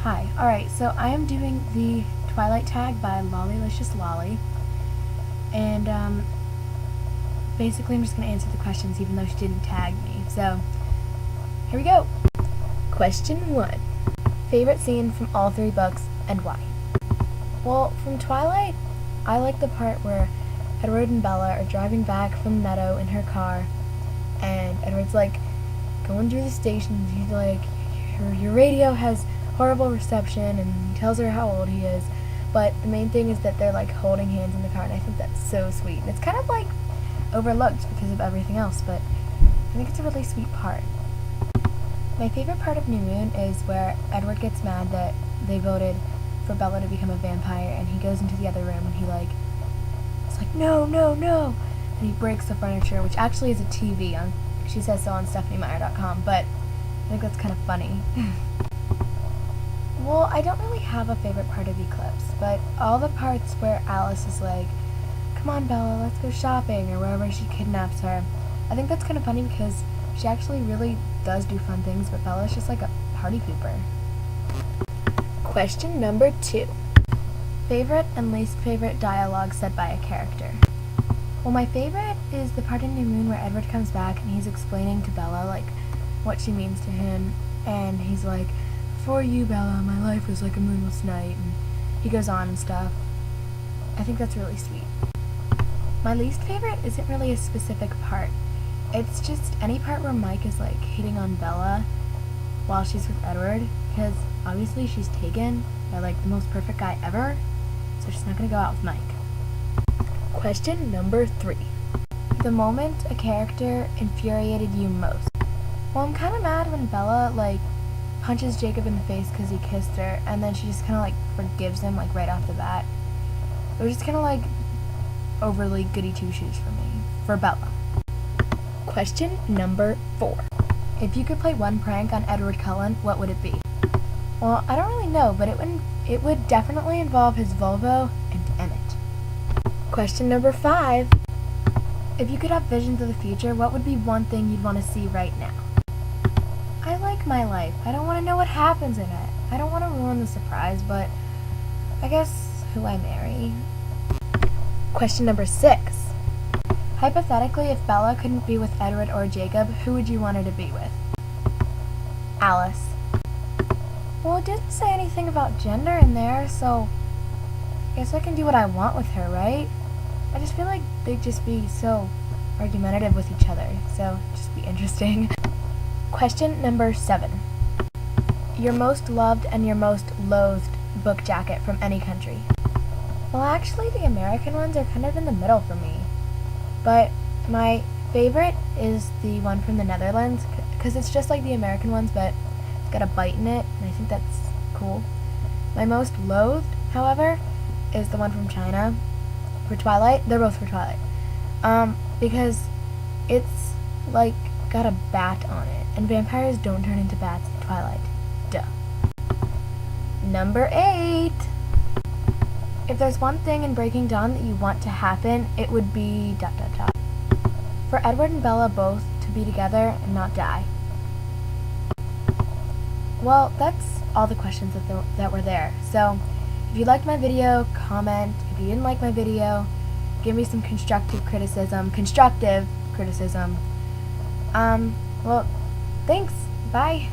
Hi. Alright, so I am doing the Twilight Tag by lolliliciouslolly. And, basically I'm just going to answer the questions even though she didn't tag me. So, here we go. Question 1. Favorite scene from all 3 books and why? Well, from Twilight, I like the part where Edward and Bella are driving back from the meadow in her car, and Edward's like going through the stations. He's like, your radio has horrible reception, and he tells her how old he is, but the main thing is that they're like holding hands in the car, and I think that's so sweet. And it's kind of like overlooked because of everything else, but I think it's a really sweet part. My favorite part of New Moon is where Edward gets mad that they voted for Bella to become a vampire, and he goes into the other room and it's like, no, no, no, and he breaks the furniture, which actually is a TV. She says so on StephanieMeyer.com, but I think that's kind of funny. Well, I don't really have a favorite part of Eclipse, but all the parts where Alice is like, come on Bella, let's go shopping, or wherever she kidnaps her, I think that's kind of funny because she actually really does do fun things, but Bella's just like a party pooper. Question number 2. Favorite and least favorite dialogue said by a character. Well, my favorite is the part in New Moon where Edward comes back and he's explaining to Bella like what she means to him, and he's like, for you Bella, my life was like a moonless night, and he goes on and stuff. I think that's really sweet. My least favorite isn't really a specific part. It's just any part where Mike is like hitting on Bella while she's with Edward, because obviously she's taken by like the most perfect guy ever, so she's not gonna go out with Mike. Question number 3. The moment a character infuriated you most. Well, I'm kind of mad when Bella like punches Jacob in the face because he kissed her, and then she just kind of like forgives him like right off the bat. It was just kind of like overly goody two-shoes for me, for Bella. Question number 4. If you could play one prank on Edward Cullen, what would it be? Well, I don't really know, but it would definitely involve his Volvo and Emmett. Question number 5. If you could have visions of the future, what would be one thing you'd want to see right now? I like my life. I don't want to know what happens in it. I don't want to ruin the surprise, but I guess who I marry. Question number 6. Hypothetically, if Bella couldn't be with Edward or Jacob, who would you want her to be with? Alice. Well, it didn't say anything about gender in there, so I guess I can do what I want with her, right? I just feel like they'd just be so argumentative with each other, so it'd just be interesting. Question number 7. Your most loved and your most loathed book jacket from any country. Well, actually, the American ones are kind of in the middle for me. But my favorite is the one from the Netherlands, because it's just like the American ones, but it's got a bite in it, and I think that's cool. My most loathed, however, is the one from China for Twilight. They're both for Twilight. Because it's like got a bat on it, and vampires don't turn into bats in Twilight. Duh. Number 8. If there's one thing in Breaking Dawn that you want to happen, it would be ... For Edward and Bella both to be together and not die. Well, that's all the questions that were there. So, if you liked my video, comment. If you didn't like my video, give me some constructive criticism. Well, thanks. Bye.